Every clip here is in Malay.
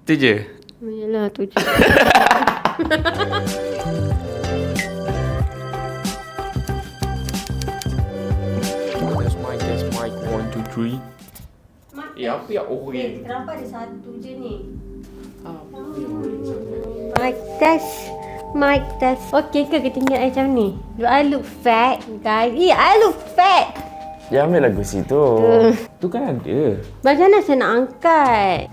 Tu je. Yalah, tu je. That's my 1, 2, 3. Apa yang orange? Kenapa ada satu je ni? Apa yang orange sangat? Mic test. Okay ke kita tinggal macam ni? Do I look fat, guys? I look fat. Dia ambil lagu situ. Tu kan ada. Macam mana saya nak angkat?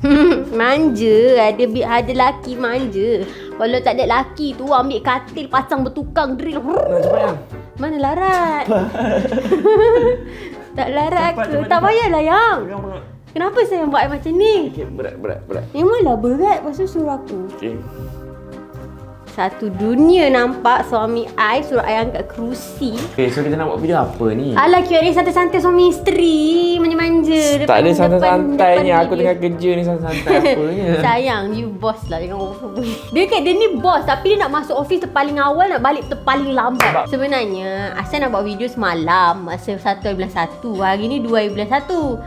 Manja. Ada laki manja. Kalau tak ada laki tu ambil katil, pasang bertukang drill. Nak cepat yang? Mana larat? Tak larat Cepat, ke? cepat, Tak cepat. payahlah yang. Pegang. Kenapa saya buat macam ni? Okay, berat. Memanglah berat. Lepas tu suruh aku. Okay. Satu dunia nampak suami I suruh I angkat kerusi. Okay, so kita nak buat video apa ni? Alah, Q&A santai-santai suami isteri. Manja-manja. Tak ada santai-santai ni. Aku video. tengah kerja ni santai-santai apanya. Sayang, you boss lah. Jangan over. Dia ni boss. Tapi dia nak masuk office terpaling awal, nak balik terpaling lambat. Sebenarnya, Asya nak buat video semalam. Masa 1/1. Hari ni 2/1.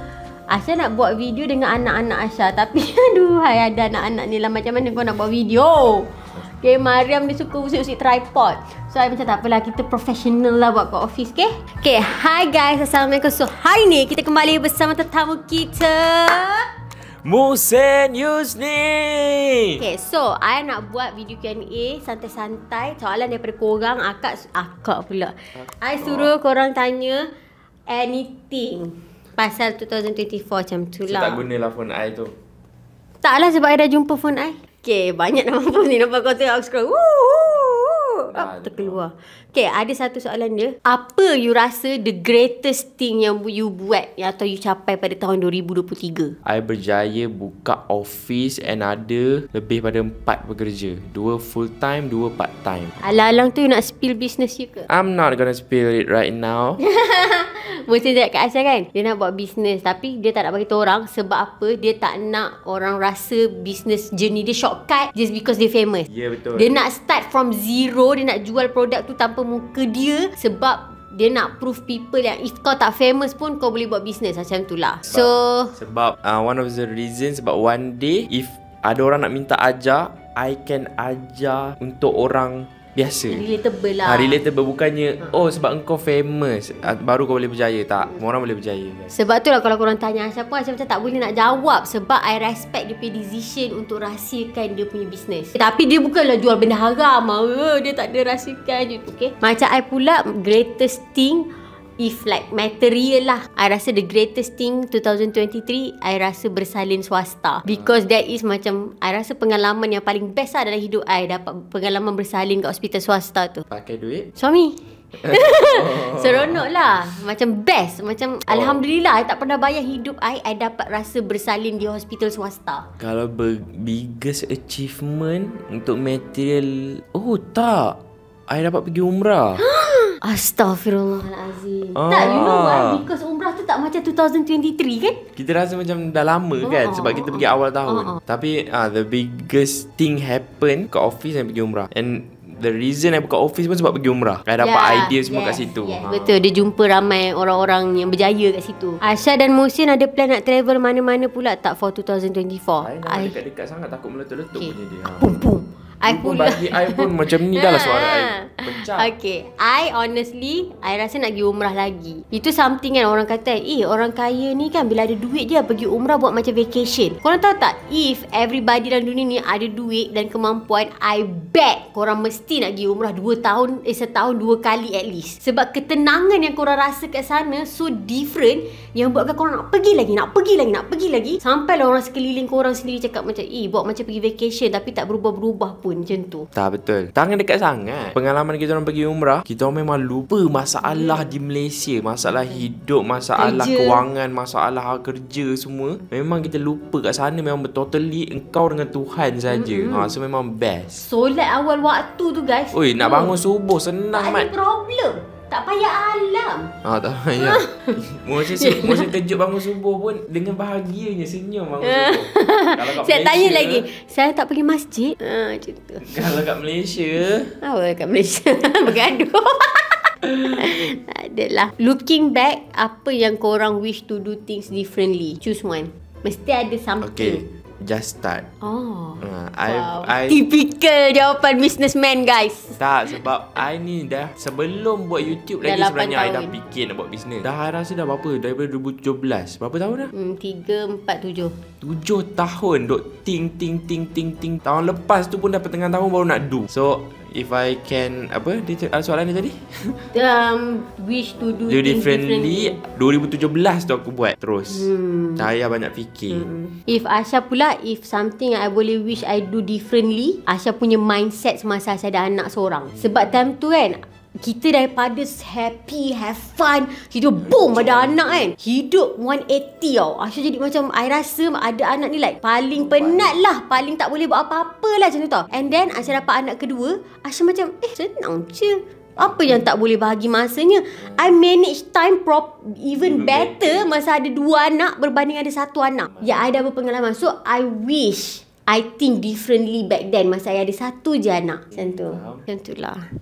Asya nak buat video dengan anak-anak Asya. Tapi aduhai, ada anak-anak ni lah. Macam mana kau nak buat video? Okay, Mariam dia suka usik-usik tripod. So, I macam tak apalah, kita professional lah buat kat office, okay? Okay, hi guys. Assalamualaikum. So, hari ni kita kembali bersama tetamu kita. Muhsin Yusni. Okay, so I nak buat video Q&A santai-santai. Soalan daripada korang. Akak pula. I suruh korang tanya anything pasal 2024 macam tu Saya tak lah. gunalah phone I tu. Taklah sebab I dah jumpa phone I. Okay, banyak nama phone ni. Nampak kau tengok aku scroll. Terkeluar. Okay, ada satu soalan dia. Apa you rasa the greatest thing yang you buat atau you capai pada tahun 2023? I berjaya buka office and ada lebih pada 4 pekerja. 2 full time, 2 part time. Alang-alang tu you nak spill business you ke? I'm not gonna spill it right now. Mesti cakap kat Asya kan, dia nak buat bisnes tapi dia tak nak bagi tahu orang. Sebab apa? Dia tak nak orang rasa bisnes journey dia shortcut just because dia famous. Ya, yeah, betul. Dia nak start from zero. Dia nak jual produk tu tanpa muka dia. Sebab dia nak prove people yang if kau tak famous pun kau boleh buat bisnes. Macam tu lah. Sebab one of the reasons, sebab one day if ada orang nak minta ajar, I can ajar untuk orang biasa. Relatable lah. Relatable. Bukannya oh sebab engkau famous baru kau boleh berjaya. Tak, semua orang boleh berjaya. Sebab tu lah kalau korang tanya Asya pun, Asya macam tak boleh nak jawab. Sebab I respect dia punya decision untuk rahsiakan dia punya bisnes. Tapi dia bukanlah jual benda haram. Dia tak ada rahsiakan je. Okay. Macam I pula, greatest thing, if like material lah, I rasa the greatest thing 2023, I rasa bersalin swasta. Because that is macam, I rasa pengalaman yang paling best lah dalam hidup I. Dapat pengalaman bersalin kat hospital swasta tu. Pakai duit? Suami. Seronok lah. Macam best. Macam Alhamdulillah I tak pernah bayar hidup I dapat rasa bersalin di hospital swasta. Kalau biggest achievement untuk material, oh tak, I dapat pergi umrah. Astaghfirullahalazim. Tak, you know why? Because umrah tu tak macam 2023 kan? Kita rasa macam dah lama kan, sebab kita pergi awal tahun. Tapi the biggest thing happen kat office yang pergi umrah. And the reason I buka office pun sebab pergi umrah. I dapat idea semua kat situ. Betul, dia jumpa ramai orang-orang yang berjaya kat situ. Asya dan Muhsin ada plan nak travel mana-mana pula tak for 2024? I dekat-dekat sangat, takut meletup-letup punya dia. Pum pum. I pun pula bagi I pun macam ni dah lah suara I pecah. Okay, I honestly I rasa nak pergi umrah lagi. Itu something kan orang kata, orang kaya ni kan bila ada duit dia pergi umrah buat macam vacation. Korang tahu tak, if everybody dalam dunia ni ada duit dan kemampuan, I bet korang mesti nak pergi umrah setahun 2 kali at least. Sebab ketenangan yang korang rasa kat sana so different, yang buatkan korang nak pergi lagi. Sampailah orang sekeliling korang sendiri cakap macam buat macam pergi vacation tapi tak berubah-berubah pun macam tu. Tak, betul. Tangan dekat sangat. Pengalaman kita orang pergi umrah, kita orang memang lupa masalah di Malaysia, masalah hidup, masalah kewangan, masalah kerja semua. Memang kita lupa kat sana. Memang totally engkau dengan Tuhan saja. So memang best. Solat awal waktu tu guys. Oi, nak bangun subuh senang mat. Tak ada problem. Tak payah alam. Tak payah. Masa kejut bangun subuh pun dengan bahagianya senyum bangun subuh. Kalau kat Saya Malaysia, tanya lagi, saya tak pergi masjid. Macam tu. Kalau kat Malaysia, apa kat Malaysia? Bergaduh. Tak adalah. Looking back, apa yang korang wish to do things differently? Choose one. Mesti ada something. just start. Oh. Wow. Typical jawapan businessman, guys. Tak, sebab I ni dah sebelum buat YouTube Dah lagi 8 sebenarnya I dah tahun. fikir nak buat bisnes. Dah I rasa dah berapa? Daripada 2017. Berapa tahun dah? 3, 4, 7. 7 tahun duk ting. Tahun lepas tu pun dah pertengahan tahun baru nak do. So if I can soalan dia tadi? Wish to do Do things differently. 2017 tu aku buat terus. Saya banyak fikir. If Asha pula, if something I boleh wish I do differently, Asha punya mindset semasa Asha ada anak seorang. Sebab time tu kan, kita daripada happy, have fun, kita boom ada anak kan, hidup 180 tau. Asha jadi macam, I rasa ada anak ni like paling penat lah, paling tak boleh buat apa-apa lah macam tu tau. And then Asha dapat anak kedua, Asha macam senang je. Apa yang tak boleh bahagi masanya? I manage time even better masa ada 2 anak berbanding ada 1 anak. Ya, I dah berpengalaman. So I wish I think differently back then masa I ada 1 je anak. Macam tu. Macam tu lah.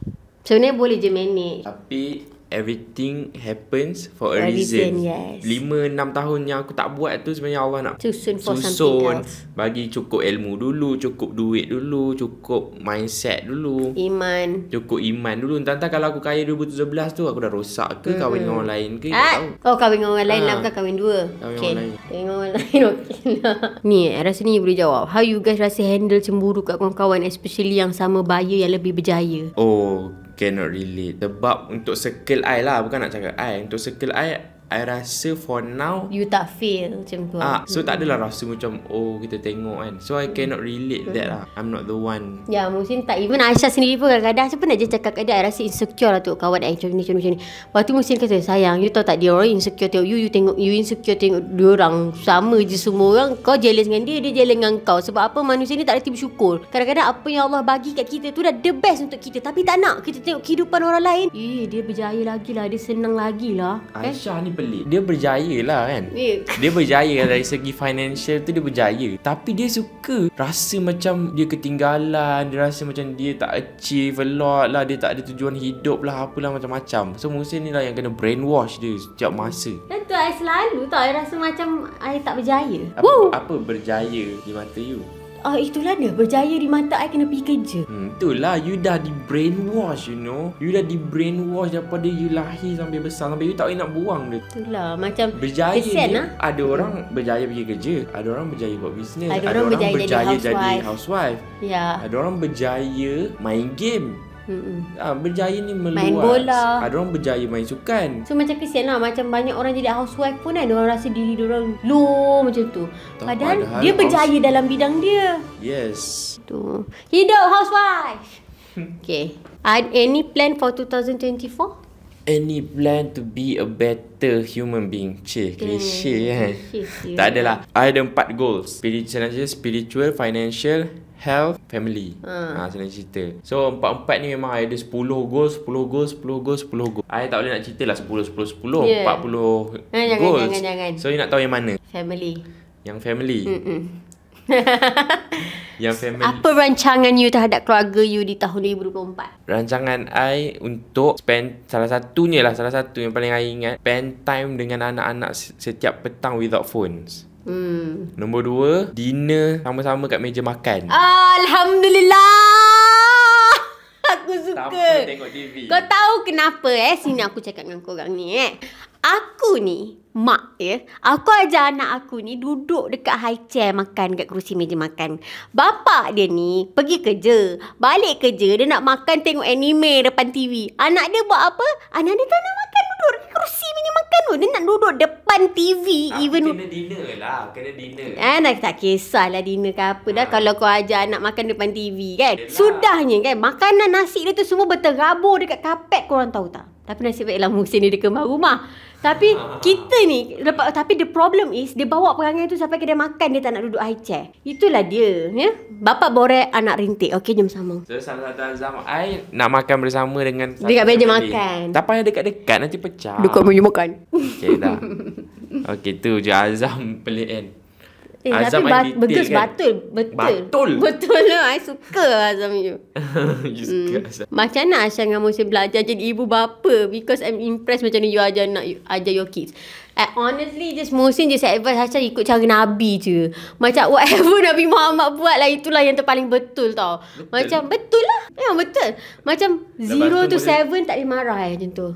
Sebenarnya boleh je manage. Tapi everything happens for a reason. Yes. 5-6 tahun yang aku tak buat tu sebenarnya Allah nak Susun for something else. bagi cukup ilmu dulu, cukup duit dulu, cukup mindset dulu, Iman. cukup iman dulu. Entah-entah kalau aku kaya 2017 tu aku dah rosak ke kahwin dengan orang lain ke, tak tahu. Oh, kahwin dengan orang lain lah, bukan kahwin dua. Kahwin Okay. orang lain. Kahwin dengan orang lain, okey lah. Ni, rasa ni boleh jawab. How you guys rasa handle cemburu kat kawan-kawan, especially yang sama buyer yang lebih berjaya? Oh, cannot relate. Sebab untuk circle I lah, bukan nak cakap I. Untuk circle I rasa for now You tak feel macam tu. so tak adalah rasa macam kita tengok kan. So I cannot relate that lah. I'm not the one. Ya, Musin tak. Even Aisyah sendiri pun kadang-kadang Aisyah pernah je cakap kat dia, I rasa insecure lah tu kawan I macam ni. Lepas tu Musin kata, sayang, you tahu tak dia orang insecure tengok you tengok you insecure tengok dia orang. Sama je semua orang. Kau jealous dengan dia jealous dengan kau. Sebab apa, manusia ni tak reti bersyukur. Kadang-kadang apa yang Allah bagi kat kita tu dah the best untuk kita, tapi tak nak kita tengok kehidupan orang lain. Dia berjaya lagi lah, dia senang lagi lah kan? Aisyah ni pelik. Dia berjaya lah kan. Ya. Dia berjaya dari segi financial tu, dia berjaya. Tapi dia suka rasa macam dia ketinggalan. Dia rasa macam dia tak achieve a lot lah. Dia tak ada tujuan hidup lah, apalah macam-macam. So Musin ni lah yang kena brainwash dia setiap masa. Dan tu I selalu tau, I rasa macam I tak berjaya. Woo! Apa berjaya di mata you? Itulah dia, berjaya di mata I kena pergi kerja. Itulah, you dah di brainwash, you know. You dah di brainwash daripada you lahir sampai besar, sampai you tak boleh nak buang dia. Itulah, macam Berjaya kesian ni, lah. ada orang berjaya pergi kerja, ada orang berjaya buat bisnes, Ada orang berjaya jadi jadi housewife. Ya. Ada orang berjaya main game. Berjaya ni meluas. Main bola. Ada orang berjaya main sukan. So macam kesian lah, macam banyak orang jadi housewife pun kan, diorang rasa diri diorang low macam tu. Padahal dia berjaya dalam bidang dia. Yes. Tu. Hidup housewife. Okay. Any plan for 2024? Any plan to be a better human being? Klise kan. Tak adalah. I ada 4 goals. Spiritual, financial, health, family. Senang cerita. So 4 ni memang I ada 10 goals. I tak boleh nak cerita lah 10, 40 goals. Jangan. So you nak tahu yang mana? Family. Yang family. Yang family. Apa rancangan you terhadap keluarga you di tahun 2024? Rancangan I untuk spend salah satu yang paling I ingat, spend time dengan anak-anak setiap petang without phones. Nombor 2, dinner sama-sama kat meja makan. Alhamdulillah. Aku suka. Tanpa tengok TV. Kau tahu kenapa Sini aku cakap dengan korang ni Aku ni mak aku ajar anak aku ni duduk dekat high chair makan kat kerusi meja makan. Bapak dia ni pergi kerja, balik kerja dia nak makan tengok anime depan TV. Anak dia buat apa? Anak dia tak nak makan, duduk dekat kerusi meja makan tu. Dia nak duduk depan TV. Kena dinner lah. Kena dinner. Tak kisahlah dinner ke apa dah. Kalau kau ajar anak makan depan TV kan. Sudahnya kan, makanan nasi dia tu semua berterabur dekat kapet, korang tahu tak? Tapi nasib baiklah Muhsin ni dia kemar rumah. Tapi kita ni, tapi the problem is, dia bawa perangai tu sampai kedai makan, dia tak nak duduk high chair. Itulah dia Bapa borek, anak rintik. Okey, jom sama. So salah satu azam I nak makan bersama dengan dekat meja makan. Tak payah dekat-dekat, nanti pecah. Dekat meja makan. Okey dah. Okey, tu je azam pelik kan. Azam tapi main bagus, detail kan? betul. Betul lah. I suka Azam you. You suka Azam. Macam mana Aisyah dengan Muhsin belajar jadi ibu bapa? Because I'm impressed macam mana you ajar your kids. Honestly, just Muhsin just advise Aisyah ikut cara Nabi je. Macam whatever Nabi Muhammad buat lah, itulah yang terpaling betul tau. Macam betul lah. Ya, betul. Macam 0 to 7 tak boleh marah macam tu.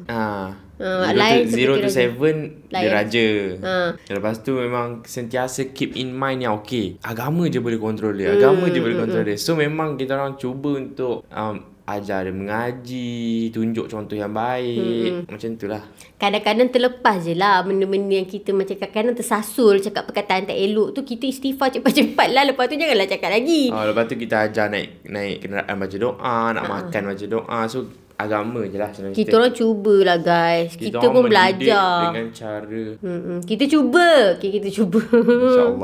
Zero to 7 dia raja. Ha. Lepas tu memang sentiasa keep in mind yang okay, agama je boleh control dia. Agama je boleh control dia. So memang kita orang cuba untuk ajar dia mengaji, tunjuk contoh yang baik. Macam tu lah. Kadang-kadang terlepas je lah benda-benda yang kita macam kadang-kadang tersasul cakap perkataan tak elok tu, kita istighfar cepat-cepat lah. Lepas tu janganlah cakap lagi. Lepas tu kita ajar naik kenderaan baca doa, nak makan baca doa. So agama je lah senang kita orang cubalah guys. Kita pun belajar dengan cara kita cuba. Okay, kita cuba.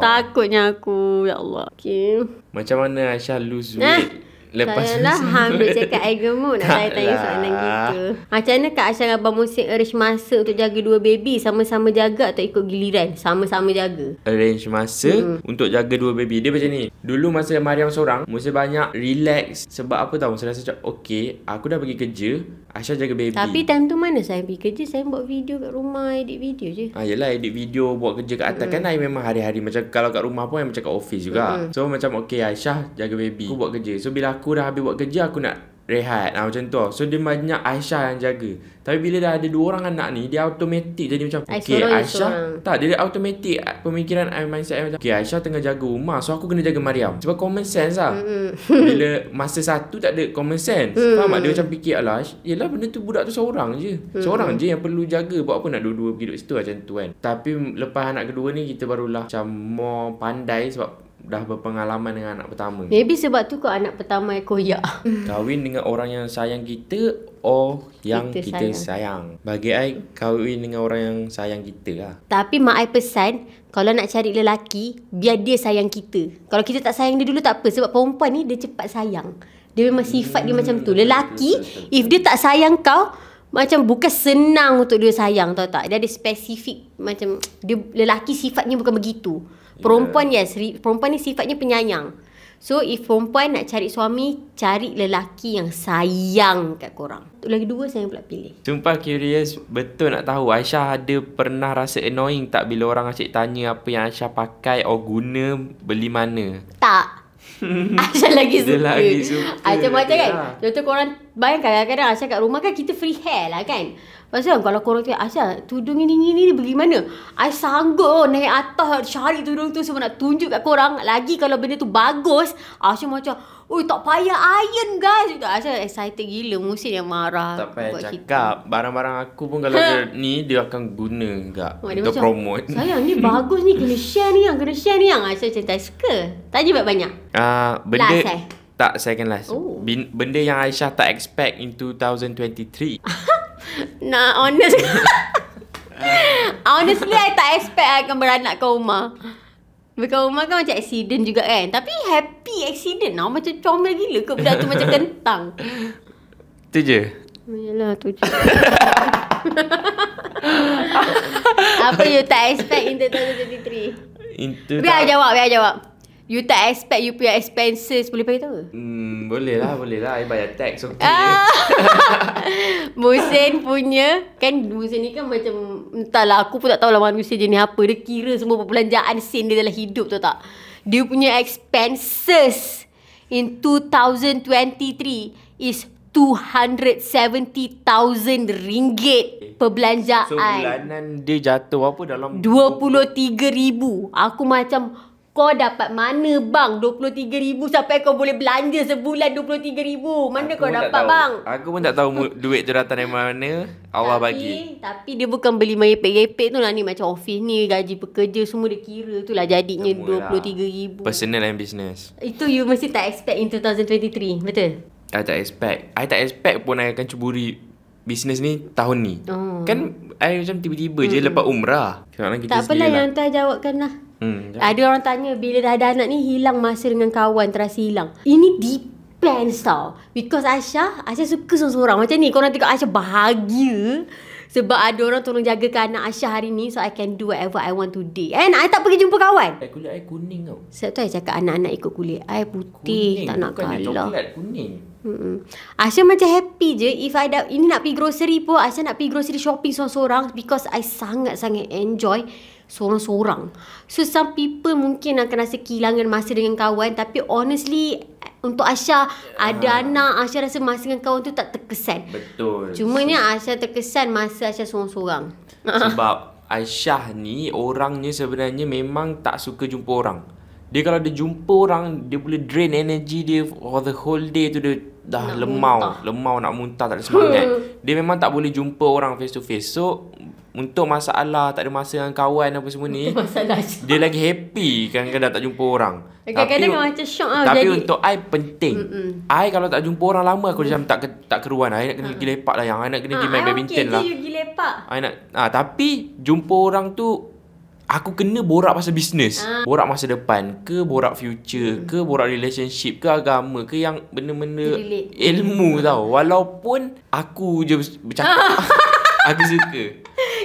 Takutnya aku, ya Allah. Okay. Macam mana Aisyah lose weight lepas Sayanglah hang duk cakap agama nak saya tanya soalan gitu. Macam mana Kak Aisyah dan Abang Muhsin arrange masa untuk jaga 2 baby? Sama-sama jaga atau ikut giliran? Sama-sama jaga. Arrange masa untuk jaga 2 baby. Dia macam ni. Dulu masa Mariam seorang, Muhsin banyak relax. Sebab apa tahu? Muhsin rasa macam okay, aku dah pergi kerja, Aisyah jaga baby. Tapi time tu mana saya pergi kerja? Saya buat video kat rumah, edit video je. Yelah, edit video, buat kerja kat atas. Kan I memang hari-hari macam kalau kat rumah pun I macam kat office juga. So macam okay, Aisyah jaga baby, aku buat kerja. So bila aku dah habis buat kerja, aku nak rehat. Macam tu. So dia banyak Aisyah yang jaga. Tapi bila dah ada 2 orang anak ni, dia automatik jadi macam okay, Aisyah tak, dia automatik pemikiran mindset I macam okay, Aisyah tengah jaga rumah, so aku kena jaga Mariam. Sebab common sense lah. Bila masa satu tak ada common sense. Faham tak? Dia macam fikir alah, yelah benda tu budak tu seorang je. Seorang je yang perlu jaga. Buat apa nak dua-dua pergi duduk situ macam tu kan. Tapi lepas anak kedua ni, kita barulah macam more pandai sebab dah berpengalaman dengan anak pertama. Maybe sebab tu kau anak pertama yang koyak. Kahwin dengan orang yang sayang kita yang kita sayang. Bagi I, kahwin dengan orang yang sayang kita lah. Tapi mak I pesan, kalau nak cari lelaki, biar dia sayang kita. Kalau kita tak sayang dia dulu tak apa. Sebab perempuan ni dia cepat sayang. Dia memang sifat dia macam tu. Lelaki, if dia tak sayang kau, macam bukan senang untuk dia sayang, tahu tak? Dia ada spesifik macam dia, lelaki sifatnya bukan begitu. Perempuan perempuan ni sifatnya penyayang. So if perempuan nak cari suami, cari lelaki yang sayang kat korang. Lagi 2 saya pula pilih. Sumpah curious, betul nak tahu Aisyah ada pernah rasa annoying tak bila orang asyik tanya apa yang Aisyah pakai or guna, beli mana? Tak. Aisyah lagi suka. Dia lagi suka. Macam-macam kan. Contoh korang bayangkan kadang-kadang Aisyah kat rumah kan kita free hair lah kan. Pasal kalau korang tengok Aisyah tudung ini beli mana? I sanggup naik atas cari tudung tu semua nak tunjuk kat korang. Lagi kalau benda tu bagus, Aisyah macam tak payah iron guys. Aisyah excited gila. Muhsin yang marah. Tak payah cakap. Barang-barang aku pun kalau dia akan guna enggak untuk promote. Sayang ni bagus ni, kena share ni yang, kena share ni yang. Aisyah macam tak suka. Tanya banyak-banyak. Benda last tak, second last. Benda yang Aisyah tak expect in 2023. Nah, honestly I tak expect I akan beranak kat rumah. Kat rumah kan macam accident juga kan. Tapi happy accident lah. Macam comel gila ke budak tu macam kentang. Tu je? Yalah tu je. Apa you tak expect in 2023? Biar jawab. You tak expect you punya expenses boleh bagi tahu? Boleh lah. I bayar tax. Okay. Muhsin punya, kan Muhsin ni kan macam, entahlah, aku pun tak tahulah manusia jenis apa. Dia kira semua perbelanjaan sen dia dalam hidup, tahu tak? Dia punya expenses in 2023 is 270,000 ringgit perbelanjaan. So bulanan dia jatuh apa dalam 23,000. Aku macam, kau dapat mana bang 23,000 sampai kau boleh belanja sebulan 23,000? Mana kau dapat bang? Aku pun tak tahu duit tu datang dari mana. Allah bagi. Tapi dia bukan beli merepek-repek tu lah ni. Macam office ni, gaji pekerja semua dia kira tu lah jadinya 23,000. Personal and business. Itu you mesti tak expect in 2023. Betul? I tak expect pun I akan cuburi bisnes ni tahun ni. Kan I macam tiba-tiba je lepas umrah. Tak apalah, yang tak jawabkan lah. Ada orang tanya bila dah ada anak ni hilang masa dengan kawan, terasa hilang. Ini depends tau. Because Aisyah suka seorang-seorang. Macam ni korang tengok Aisyah bahagia Sebab ada orang tolong jagakan anak Aisyah hari ni. So I can do whatever I want today. And I tak pergi jumpa kawan. Kulit I kuning tau. Sebab tu I cakap anak-anak ikut kulit I putih. Kuning, tak nak bukan dia kalah. coklat kuning. Aisyah macam happy je. If I ini nak pergi grocery pun, Aisyah nak pergi grocery shopping seorang-seorang. Because I sangat-sangat enjoy seorang-seorang. So some people mungkin akan rasa kehilangan masa dengan kawan. Tapi honestly, untuk Aisyah ada anak, Aisyah rasa masa dengan kawan tu tak terkesan. Betul. Cumanya Aisyah terkesan masa Aisyah seorang-seorang. Sebab Aisyah ni orangnya sebenarnya memang tak suka jumpa orang. Dia kalau dia jumpa orang, dia boleh drain energy dia for the whole day tu. Dia dah lemau nak muntah, tak ada semangat. Dia memang tak boleh jumpa orang face to face. So untuk masalah tak ada masa dengan kawan apa semua ni, dia lagi happy kadang-kadang tak jumpa orang. Kadang-kadang macam shock lah. Tapi untuk I penting. I kalau tak jumpa orang lama, aku macam tak keruan. I nak kena pergi lepak lah, yang I nak kena pergi main badminton lah. Okay, pergi lepak. I nak tapi jumpa orang tu, aku kena borak pasal bisnes. Borak masa depan ke, borak future ke, borak relationship ke, agama ke, yang benda-benda ilmu tau. Walaupun aku je bercakap. Aku suka.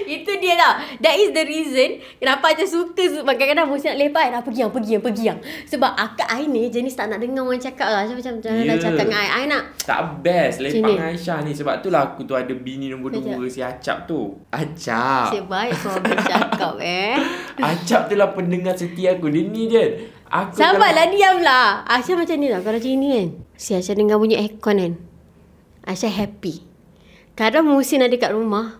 Itu dia tau. That is the reason kenapa Aisyah suka. Kadang-kadang mesti nak lepak, nak pergi yang. Sebab akak I ni jenis tak nak dengar orang cakap lah. Macam dah cakap dengan I nak tak best lepak dengan Aisyah ni. Sebab tu lah aku tu ada bini nombor 2, si Acap tu. Acap. Nasib baik kau bercakap Acap tu lah pendengar setia aku. Dia ni je. Sabarlah, diamlah. Aisyah macam ni tau. Kalau macam ni kan, si Aisyah dengar bunyi aircon kan, Aisyah happy. Kadang musim ada kat rumah,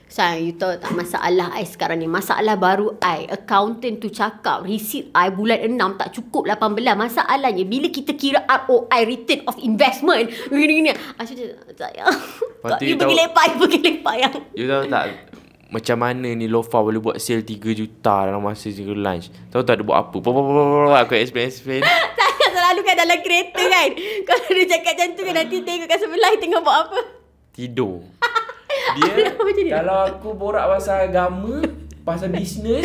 sayang, you tahu tak masalah I sekarang ni? Masalah baru I, accountant tu cakap receipt I bulan 6 tak cukup 18. Masalahnya bila kita kira ROI, return of investment, gini-gini, Aisyah sayang, you pergi lepak yang. You tahu tak macam mana ni Lofa boleh buat sale 3 juta dalam masa single lunch? Tahu tak dia buat apa? Aku explain. Saya selalu kan dalam kereta kan, kalau dia cakap macam tu kan, nanti tengok kat sebelah tengok buat apa. Tidur. Dia kalau aku borak pasal agama, pasal bisnes,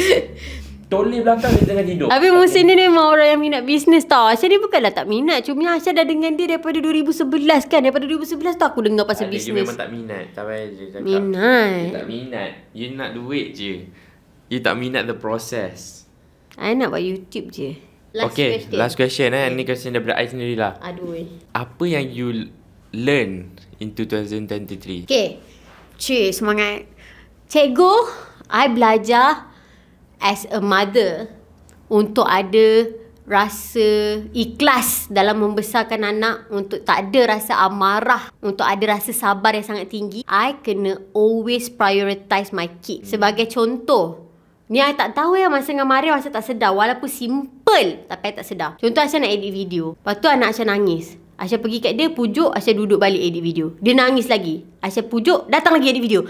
toleh belakang dia tengah tidur. Tapi musim ni memang orang yang minat bisnes tau. Aisyah ni bukanlah tak minat. Cuma Aisyah dah dengan dia daripada 2011 kan. Daripada 2011 tu aku dengar pasal bisnes. Dia memang tak minat. Tak payah je cakap. Minat. Dia tak minat. You nak duit je. You tak minat the process. I nak buat YouTube je. Last question Ni question daripada I sendirilah. Aduh. Apa yang you learn in 2023? Okay. Semangat. Cikgu, I belajar as a mother untuk ada rasa ikhlas dalam membesarkan anak, untuk tak ada rasa amarah, untuk ada rasa sabar yang sangat tinggi. I kena always prioritize my kid. Sebagai contoh, ni I tak tahu masa dengan Maria, masa tak sedar. Walaupun simple, tapi I tak sedar. Contoh Aisyah nak edit video, lepas tu anak Aisyah nangis. Aisyah pergi kat dia, pujuk, Aisyah duduk balik edit video. Dia nangis lagi. Aisyah pujuk, datang lagi edit video.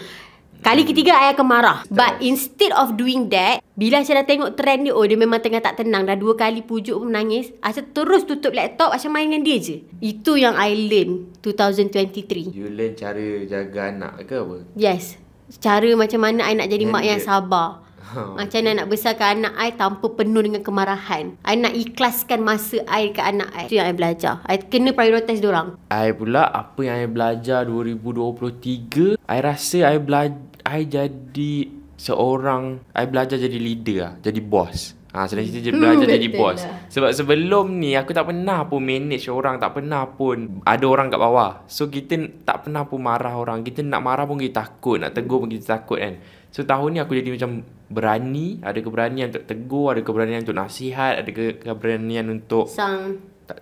Kali ketiga, I akan marah. But instead of doing that, bila Aisyah dah tengok trend dia, dia memang tengah tak tenang. Dah 2 kali pujuk pun menangis. Aisyah terus tutup laptop, Aisyah main dengan dia je. Itu yang I learn 2023. You learn cara jaga anak ke apa? Yes. Cara macam mana I nak jadi mak yang sabar. Macam mana nak besarkan anak I tanpa penuh dengan kemarahan. I nak ikhlaskan masa I dekat anak I. Itu yang I belajar. I kena prioritize diorang. I pula, apa yang I belajar 2023, I rasa I jadi seorang, I belajar jadi leader lah, jadi boss. Senang cerita belajar jadi bos. Sebab sebelum ni aku tak pernah pun manage orang, tak pernah pun ada orang kat bawah. So kita tak pernah pun marah orang. Kita nak marah pun kita takut, nak tegur pun kita takut kan. So tahun ni aku jadi macam berani, ada keberanian untuk tegur, ada keberanian untuk nasihat, ada keberanian untuk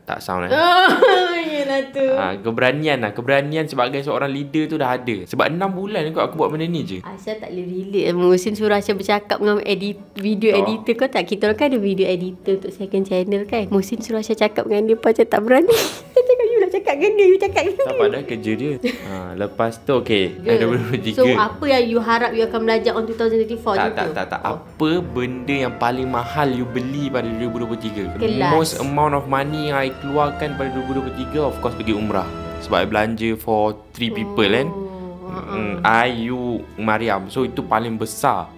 tak sound Yelah tu. Keberanian sebagai seorang leader tu dah ada. Sebab 6 bulan aku buat benda ni je. Aisyah tak boleh relate. Musin suruh Aisyah bercakap dengan video editor. Kau tak, kita orang kan ada video editor untuk second channel kan. Musin suruh Aisyah cakap dengan dia, macam tak berani. Dia cakap, you nak cakap dengan dia, you cakap dengan dia. Tak, padahal kerja dia. Lepas tu okay, 2023. So apa yang you harap you akan belajar on 2024? Tak. Apa benda yang paling mahal you beli pada 2023? Kelas. Most amount of money yang I keluarkan pada 2023, of course pergi umrah. Sebab I belanja for 3 people kan. I, you, Mariam. So itu paling besar.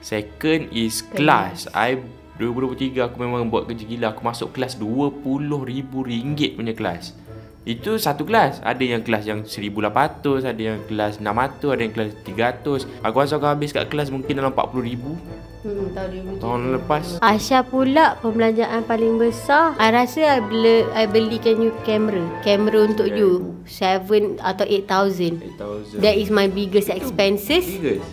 Second is kelas. I 2023 aku memang buat kerja gila. Aku masuk kelas RM20,000 punya kelas. Itu satu kelas. Ada yang kelas yang 1,800, ada yang kelas 600, ada yang kelas 300. Aku rasa aku habis kat kelas mungkin dalam 40,000 tahun lepas. Aisyah pula pembelanjaan paling besar. I rasa I belikan you kamera untuk you 7 atau 8,000. 8,000. That is my biggest expenses. Biggest.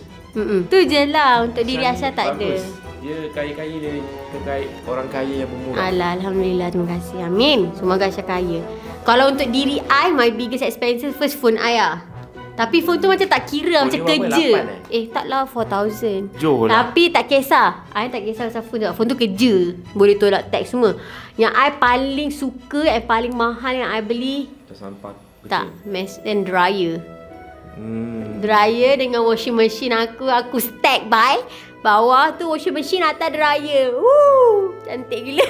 Tu je lah. Untuk diri Aisyah tak ada. Bagus. Dia kaya-kaya, dia terkait orang kaya yang pemurah. Alah, Alhamdulillah, terima kasih. Amin. Semoga Aisyah kaya. Kalau untuk diri I, my biggest expenses first phone I lah. Tapi phone tu macam tak kira, Phone macam ni berapa? kerja. 8 Taklah 4,000. Jauh lah. Tapi tak kisah. I tak kisah pasal phone tu. Phone tu kerja. Boleh tolak teks semua. Yang I paling suka and paling mahal yang I beli, Sampah. tak, mesh and dryer. Dryer dengan washing machine aku stack by. Bawah tu washing machine, atas dryer. Cantik gila.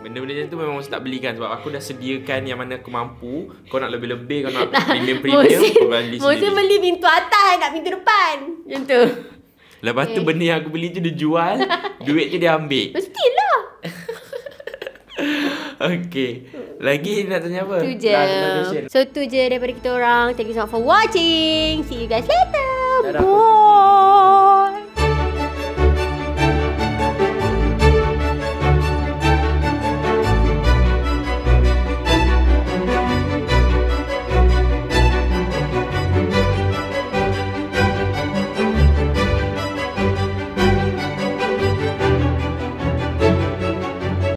Benda-benda macam tu memang mesti tak belikan. Sebab aku dah sediakan yang mana aku mampu. Kau nak lebih-lebih, kau nak premium, kau beli Mesti sendiri. beli pintu atas, nak pintu depan. Macam tu. Lepas tu benda yang aku beli tu dia jual, duit tu dia ambil. Mestilah. Okay. Lagi nak tanya apa? Tu je. Last question. So tu je daripada kita orang. Thank you so much for watching. See you guys later.